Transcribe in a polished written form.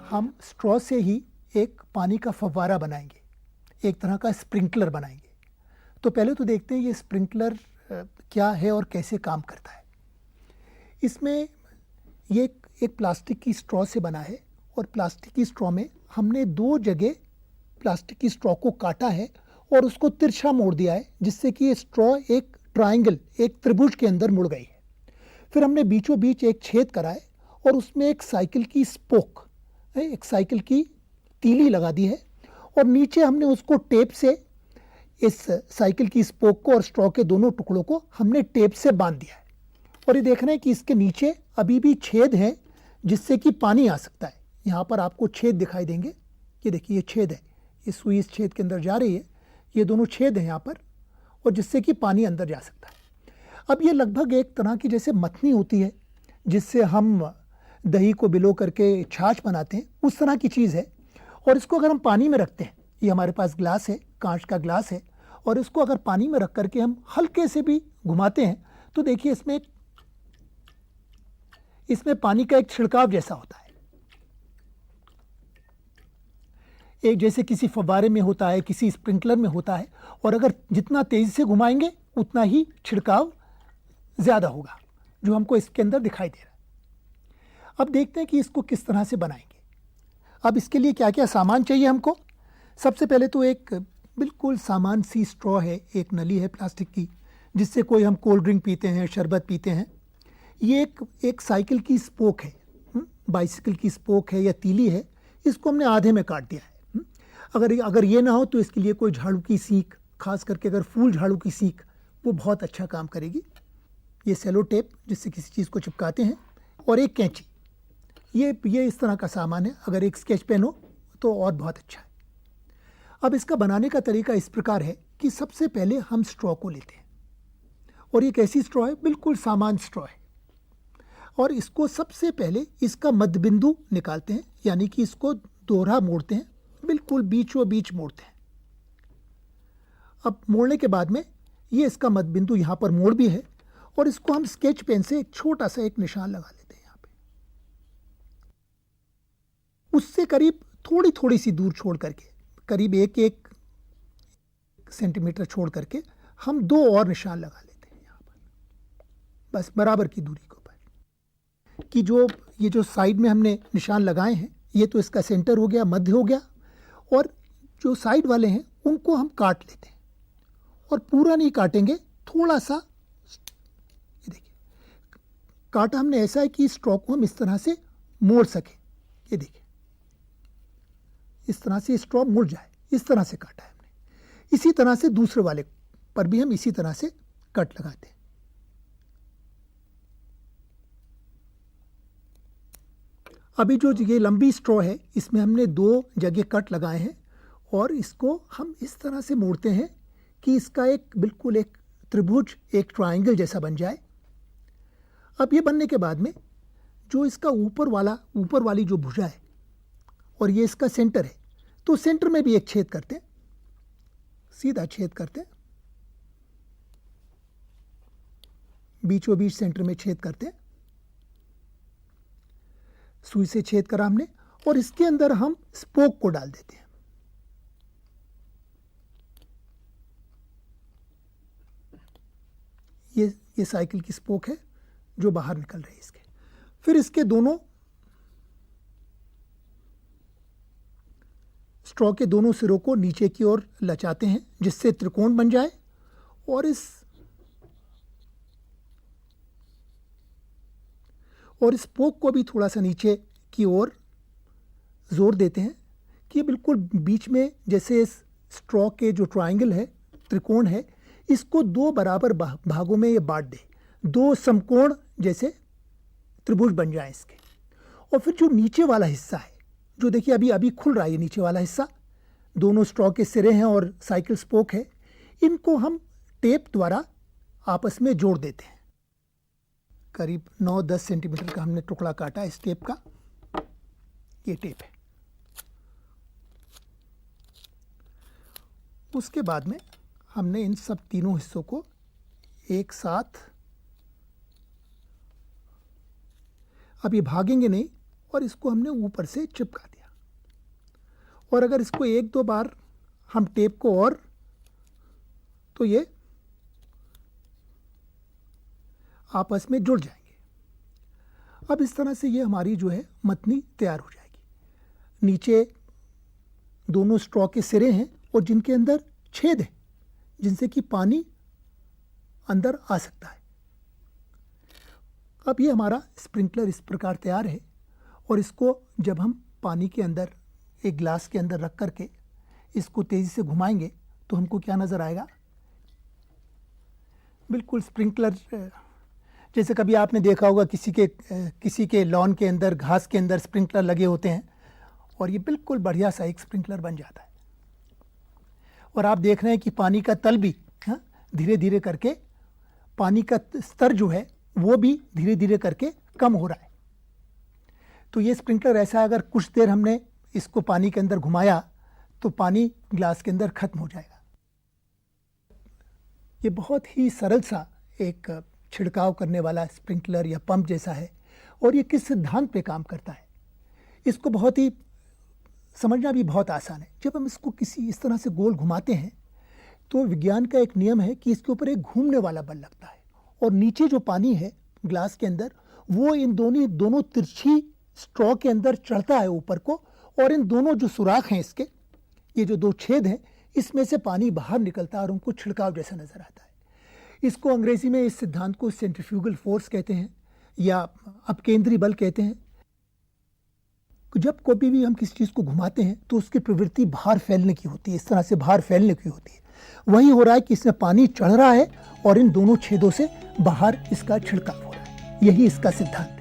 हम स्ट्रॉ से ही एक पानी का फव्वारा बनाएंगे, एक तरह का स्प्रिंकलर बनाएंगे। तो पहले तो देखते हैं ये स्प्रिंकलर क्या है और कैसे काम करता है। इसमें ये एक प्लास्टिक की स्ट्रॉ से बना है और प्लास्टिक की स्ट्रॉ में हमने 2 जगह प्लास्टिक की स्ट्रॉ को काटा है और उसको तिरछा मोड़ दिया है, जिससे कि ये स्ट्रॉ एक ट्रायंगल, एक त्रिभुज के अंदर मुड़ गई है। फिर हमने बीचों बीच एक छेद करा है और उसमें एक साइकिल की स्पोक, एक साइकिल की तीली लगा दी है और नीचे हमने उसको टेप से, इस साइकिल की स्पोक को और स्ट्रॉ के दोनों टुकड़ों को हमने टेप से बांध दिया है। और ये देख रहे हैं कि इसके नीचे अभी भी छेद हैं जिससे कि पानी आ सकता है। यहाँ पर आपको छेद दिखाई देंगे, ये देखिए ये छेद है, ये सुई इस छेद के अंदर जा रही है, ये दोनों छेद हैं यहाँ पर, और जिससे कि पानी अंदर जा सकता है। अब ये लगभग एक तरह की जैसे मथनी होती है जिससे हम दही को भिगो करके छाछ बनाते हैं, उस तरह की चीज़ है। और इसको अगर हम पानी में रखते हैं, ये हमारे पास ग्लास है, कांच का ग्लास है, और इसको अगर पानी में रख करके हम हल्के से भी घुमाते हैं तो देखिए इसमें पानी का एक छिड़काव जैसा होता है, एक जैसे किसी फव्वारे में होता है, किसी स्प्रिंकलर में होता है। और अगर जितना तेज़ी से घुमाएंगे उतना ही छिड़काव ज़्यादा होगा, जो हमको इसके अंदर दिखाई दे रहा है। अब देखते हैं कि इसको किस तरह से बनाएंगे। अब इसके लिए क्या क्या सामान चाहिए हमको। सबसे पहले तो एक बिल्कुल सामान सी स्ट्रॉ है, एक नली है प्लास्टिक की, जिससे कोई हम कोल्ड ड्रिंक पीते हैं, शरबत पीते हैं। ये एक साइकिल की स्पोक है, बाइसिकल की स्पोक है या तीली है, इसको हमने आधे में काट दिया है। अगर ये ना हो तो इसके लिए कोई झाड़ू की सीख, खास करके अगर फूल झाड़ू की सीख, वो बहुत अच्छा काम करेगी। ये सेलो टेप जिससे किसी चीज़ को चिपकाते हैं, और एक कैंची, ये इस तरह का सामान है। अगर एक स्केच पेन हो तो और बहुत अच्छा है। अब इसका बनाने का तरीका इस प्रकार है कि सबसे पहले हम स्ट्रॉ को लेते हैं, और ये कैसी स्ट्रॉ है, बिल्कुल सामान्य स्ट्रॉ है। और इसको सबसे पहले इसका मध्य बिंदु निकालते हैं, यानी कि इसको दोहरा मोड़ते हैं, बिल्कुल बीचों बीच मोड़ते हैं। अब मोड़ने के बाद में ये इसका मध्य बिंदु यहाँ पर मोड़ भी है, और इसको हम स्केच पेन से एक छोटा सा एक निशान लगा लेते हैं यहाँ पे। उससे करीब थोड़ी थोड़ी सी दूर छोड़ करके, करीब 1 सेंटीमीटर छोड़ करके हम 2 और निशान लगा लेते हैं यहाँ पर, बस बराबर की दूरी के ऊपर। कि ये जो साइड में हमने निशान लगाए हैं, ये तो इसका सेंटर हो गया, मध्य हो गया, और जो साइड वाले हैं उनको हम काट लेते हैं। और पूरा नहीं काटेंगे, थोड़ा सा, ये देखिए काटा हमने ऐसा है कि स्ट्रॉ को हम इस तरह से मोड़ सके। ये देखिए इस तरह से स्ट्रॉ मुड़ जाए, इस तरह से काटा है हमने। इसी तरह से दूसरे वाले पर भी हम इसी तरह से कट लगाते हैं। अभी जो ये लंबी स्ट्रॉ है, इसमें हमने 2 जगह कट लगाए हैं, और इसको हम इस तरह से मोड़ते हैं कि इसका बिल्कुल एक त्रिभुज, एक ट्रायंगल जैसा बन जाए। अब ये बनने के बाद में जो इसका ऊपर वाली जो भुजा है और ये इसका सेंटर है, तो सेंटर में भी एक छेद करते हैं, सीधा छेद करते हैं, बीचों बीच सेंटर में छेद करते हैं। सुई से छेद करा हमने, और इसके अंदर हम स्पोक को डाल देते हैं। ये साइकिल की स्पोक है जो बाहर निकल रही है इसके। फिर इसके दोनों स्ट्रॉ के दोनों सिरों को नीचे की ओर लचाते हैं, जिससे त्रिकोण बन जाए, और इस स्पोक को भी थोड़ा सा नीचे की ओर जोर देते हैं कि बिल्कुल बीच में, जैसे इस स्ट्रॉ के जो ट्रायंगल है, त्रिकोण है, इसको 2 बराबर भागों में ये बांट दे, 2 समकोण जैसे त्रिभुज बन जाए इसके। और फिर जो नीचे वाला हिस्सा है, जो देखिए अभी खुल रहा है, नीचे वाला हिस्सा, दोनों स्ट्रॉ के सिरे हैं और साइकिल स्पोक है, इनको हम टेप द्वारा आपस में जोड़ देते हैं। करीब 9-10 सेंटीमीटर का हमने टुकड़ा काटा इस टेप का, ये टेप है। उसके बाद में हमने इन सब तीनों हिस्सों को एक साथ, अब ये भागेंगे नहीं, और इसको हमने ऊपर से चिपका दिया। और अगर इसको एक दो बार हम टेप को और, तो ये आपस में जुड़ जाएंगे। अब इस तरह से ये हमारी जो है मतनी तैयार हो जाएगी। नीचे दोनों स्ट्रॉ के सिरे हैं और जिनके अंदर छेद है जिनसे कि पानी अंदर आ सकता है। अब ये हमारा स्प्रिंकलर इस प्रकार तैयार है और इसको जब हम पानी के अंदर एक ग्लास के अंदर रख करके इसको तेज़ी से घुमाएंगे तो हमको क्या नज़र आएगा, बिल्कुल स्प्रिंकलर जैसे कभी आपने देखा होगा किसी के लॉन के अंदर, घास के अंदर स्प्रिंकलर लगे होते हैं और ये बिल्कुल बढ़िया सा एक स्प्रिंकलर बन जाता है। और आप देख रहे हैं कि पानी का तल भी धीरे धीरे करके, पानी का स्तर जो है वो भी धीरे धीरे करके कम हो रहा है। तो ये स्प्रिंकलर ऐसा है, अगर कुछ देर हमने इसको पानी के अंदर घुमाया तो पानी ग्लास के अंदर खत्म हो जाएगा। ये बहुत ही सरल सा एक छिड़काव करने वाला स्प्रिंकलर या पंप जैसा है। और ये किस सिद्धांत पे काम करता है, इसको बहुत ही समझना भी बहुत आसान है। जब हम इसको किसी इस तरह से गोल घुमाते हैं तो विज्ञान का एक नियम है कि इसके ऊपर एक घूमने वाला बल लगता है और नीचे जो पानी है ग्लास के अंदर वो इन दोनों तिरछी स्ट्रॉ के अंदर चढ़ता है ऊपर को, और इन दोनों जो सुराख हैं इसके, ये जो दो छेद हैं, इसमें से पानी बाहर निकलता है और उनको छिड़काव जैसा नजर आता है। इसको अंग्रेजी में, इस सिद्धांत को सेंट्रीफ्यूगल फोर्स कहते हैं या अपकेंद्री बल कहते हैं। जब कभी भी हम किसी चीज़ को घुमाते हैं तो उसकी प्रवृत्ति बाहर फैलने की होती है, इस तरह से बाहर फैलने की होती है। वही हो रहा है कि इसमें पानी चढ़ रहा है और इन दोनों छेदों से बाहर इसका छिड़काव हो रहा है। यही इसका सिद्धांत है।